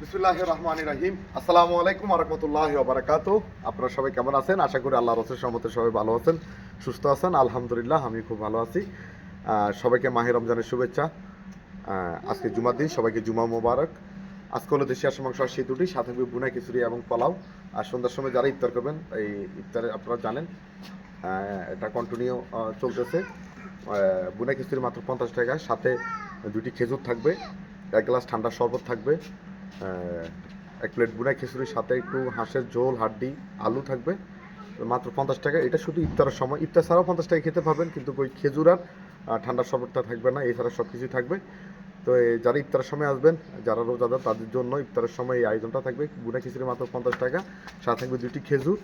বিসমিল্লাহির রহমানির রহিম। আসসালামু আলাইকুম ওয়া রাহমাতুল্লাহি ওয়া বারাকাতুহু। আপনারা সবাই কেমন আছেন? আশা করি আল্লাহর রসুলের রহমতে সবাই ভালো আছেন, সুস্থ আছেন। আলহামদুলিল্লাহ আমি খুব ভালো আছি। সবাইকে মাহে রমজানের শুভেচ্ছা। আজকে জুমার দিন, সবাইকে জুমা মোবারক। আজকে হলো দেশি হাঁসের মাংস আর সিতুটি, সাথে বুনা খিচুড়ি এবং পোলাও। আর সন্ধ্যার সময় যারা ইফতার করবেন, এই ইফতারে আপনারা জানেন এটা কন্টিনিউ চলতেছে। বুনা খিচুড়ি মাত্র 50 টাকা, সাথে দুটি খেজুর থাকবে, এক গ্লাস ঠান্ডা শরবত থাকবে, এক প্লেট বুনা খিচুড়ির সাথে একটু হাঁসের ঝোল, হাড্ডি, আলু থাকবে, মাত্র 50 টাকা। এটা শুধু ইফতারের সময়, ইফতার ছাড়াও 50 টাকা খেতে পাবেন, কিন্তু ওই খেজুর আর ঠান্ডার শরবতটা থাকবে না, এছাড়া সব কিছুই থাকবে। তো যারা ইফতারের সময় আসবেন, যারা রোজাদার, তাদের জন্য ইফতারের সময় এই আয়োজনটা থাকবে। বুনা খিচুড়ি মাত্র 50 টাকা, সাথে থাকবে দুটি খেজুর,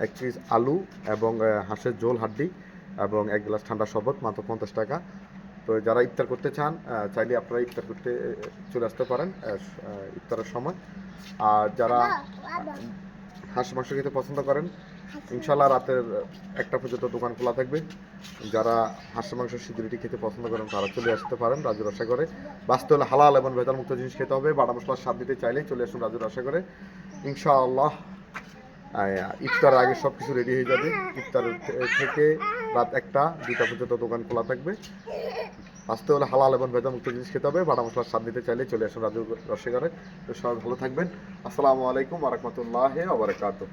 এক পিস আলু এবং হাঁসের ঝোল, হাড্ডি এবং এক গ্লাস ঠান্ডা শরবত, মাত্র 50 টাকা। তো যারা ইফতার করতে চান, চাইলে আপনারা ইফতার করতে চলে আসতে পারেন ইফতারের সময়। আর যারা হাঁস মাংস খেতে পছন্দ করেন, ইনশাল্লাহ রাতের 1টা পর্যন্ত দোকান খোলা থাকবে। যারা হাঁস মাংস সিকিউরিটি খেতে পছন্দ করেন, তারা চলে আসতে পারেন রাজুর আশা করে। বাঁচতে হলে হালাল এবং ভেজাল মুক্ত জিনিস খেতে হবে। বাটা মশলার স্বাদ দিতে চাইলেই চলে আসুন রাজুর আশা করে, ইনশাআল্লাহ। ইফতার আগে সব কিছু রেডি হয়ে যাবে। ইফতার থেকে রাত 1টা 2টা পর্যন্ত দোকান খোলা থাকবে। আসতে হলে হালাল এবং ভেজাল মুক্ত জিনিস খেতে হবে। বাটা মশলার স্বাদ নিতে চাইলে চলে আসুন রাজু রসেগারে। তো সবাই ভালো থাকবেন। আসসালামু আলাইকুম ওয়া রাহমাতুল্লাহি ওয়া বারাকাতুহু।